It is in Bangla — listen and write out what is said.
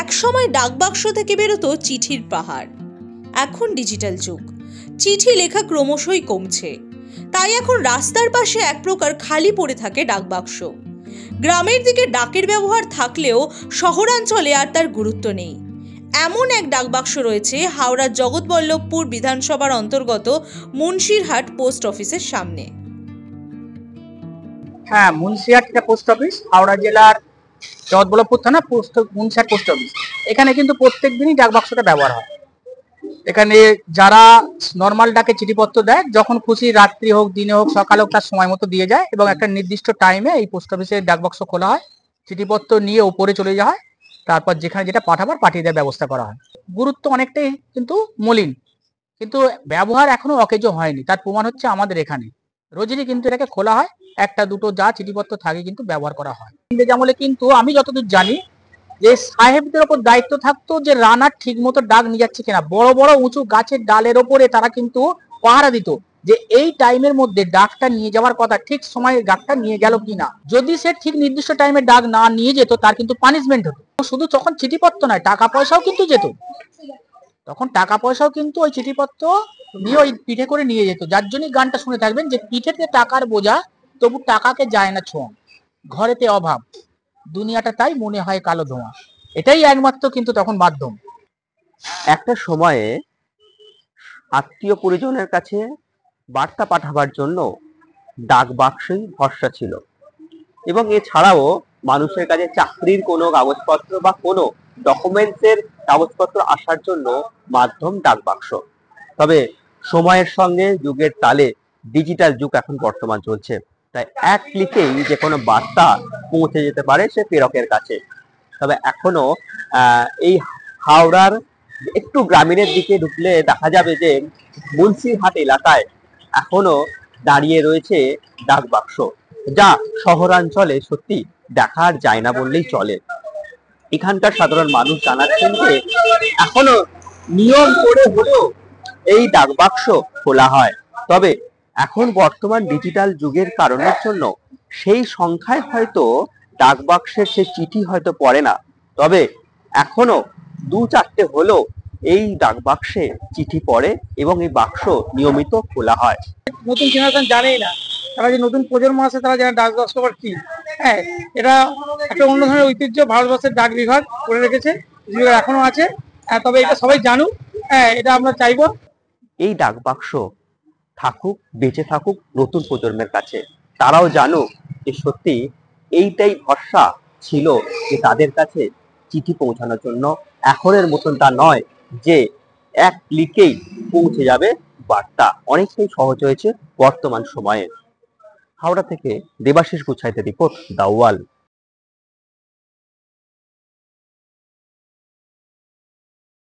একসময় ডাকবাক্স থেকে বেরোতো চিঠির পাহাড়। এখন ডিজিটাল যুগ, চিঠি লেখা ক্রমশই কমছে। তাই এখন রাস্তার পাশে এক প্রকার খালি পড়ে থাকে ডাকবাক্স। গ্রামের দিকে ডাকের ব্যবহার থাকলেও শহরাঞ্চলে আর তার গুরুত্ব নেই। এমন এক ডাকবাক্স রয়েছে হাওড়ার জগৎবল্লভপুর বিধানসভার অন্তর্গত মুন্সিরহাট পোস্ট অফিসের সামনে। হ্যাঁ, মুন্সিরহাট পোস্ট অফিস হাওড়া জেলার জগৎবল্লভপুর থানা মুন্সিরহাট পোস্ট অফিস। এখানে কিন্তু প্রত্যেক দিনই ডাকবাক্সটা ব্যবহার হয়। এখানে যারা নর্মাল ডাকে চিঠিপত্র দেয়, যখন খুশি রাত্রি হোক দিনে হোক সকাল হোক তার সময় মতো দিয়ে যায় এবং একটা নির্দিষ্ট টাইমে এই পোস্ট অফিসের ডাকবাক্স খোলা হয়, চিঠিপত্র নিয়ে উপরে চলে যাওয়া হয়, তারপর যেখানে যেটা পাঠাবার পাঠিয়ে দেওয়ার ব্যবস্থা করা হয়। গুরুত্ব অনেকটাই কিন্তু মলিন, কিন্তু ব্যবহার এখনো অকেজো হয়নি। তার প্রমাণ হচ্ছে আমাদের এখানে রোজই কিন্তু এটাকে খোলা হয়, একটা দুটো যা চিঠিপত্র থাকে কিন্তু ব্যবহার করা হয়। ইংরেজ আমলে কিন্তু আমি যতদূর জানি যে সাহেবদের ওপর দায়িত্ব থাকতো যে রানার ঠিক মতো ডাক নিয়ে যাচ্ছে কিনা। বড় বড় উঁচু গাছের ডালের ওপরে তারা কিন্তু পাহারা দিত যে এই টাইমের মধ্যে ডাকটা নিয়ে যাওয়ার কথা, ঠিক সময়ে ডাকটা নিয়ে গেল কিনা। যদি সে ঠিক নির্দিষ্ট টাইমে ডাক না নিয়ে যেত তার কিন্তু পানিশমেন্ট হতো। শুধু তখন চিঠিপত্র নয়, টাকা পয়সাও কিন্তু যেত। তখন টাকা পয়সাও কিন্তু ওই চিঠিপত্র নিয়ে ওই পিঠে করে নিয়ে যেত। যার জন্যই গানটা শুনে থাকবেন যে পিঠেতে টাকার বোঝা তবু টাকাকে যায় না ছোঁয়া, ঘরেতে অভাব, দুনিয়াটা তাই মনে হয় কালো ধোঁয়া। এটাই একমাত্র কিন্তু তখন মাধ্যম। একটা সময়ে আত্মীয় পরিজনের কাছে বার্তা পাঠাবার জন্য ডাক বাক্সই ভরসা ছিল, এবং এছাড়াও মানুষের কাছে চাকরির কোনো কাগজপত্র বা কোনো ডকুমেন্টসের কাগজপত্র আসার জন্য মাধ্যম ডাক বাক্স। তবে সময়ের সঙ্গে যুগের তালে ডিজিটাল যুগ এখন বর্তমান চলছে, তাই এক ক্লিকেই যে কোনো বার্তা পৌঁছে যেতে পারে সে প্রেরকের কাছে। তবে এখনো এই হাওড়ার একটু গ্রামীণের দিকে ঢুকলে দেখা যাবে যে মুন্সিরহাট এলাকায় এখনো দাঁড়িয়ে রয়েছে ডাক বাক্স, যা শহরাঞ্চলে সত্যি দেখার যায় না বললেই চলে। এখানকার সাধারণ মানুষ জানাচ্ছেন যে এখনো নিয়ম করে হলেও এই ডাক বাক্স খোলা হয়। তবে এখন বর্তমান ডিজিটাল যুগের কারণের জন্য সেই সংখ্যায় হয়তো ডাক বাক্সের সে চিঠি হয়তো পড়ে না, তবে এখনো দু চারটে হলেও এই ডাক বাক্সে চিঠি পড়ে এবং এই বাক্স নিয়মিত খোলা হয়। নতুন জেনারেশন জানেই না, তারা যে নতুন প্রজন্ম আছে তারা জানে ডাক বাক্স আবার কি। হ্যাঁ, এটা একটা অন্য ধরনের ঐতিহ্য ভারতবর্ষের ডাক বিভাগ করে রেখেছে, এখনো আছে। তবে এটা সবাই জানুক, হ্যাঁ এটা আমরা চাইবো। এই ডাক বাক্স থাকুক, বেঁচে থাকুক নতুন প্রজন্মের কাছে, তারাও জানুক যে সত্যি এইটাই ভরসা ছিল যে তাদের কাছে চিঠি পৌঁছানোর জন্য। এখনের মতন তা নয় যে এক ক্লিকেই পৌঁছে যাবে বার্তা, অনেকটাই সহজ হয়েছে বর্তমান সময়ে। হাওড়া থেকে দেবাশিস গুছাইতে রিপোর্ট, দ্য ওয়াল।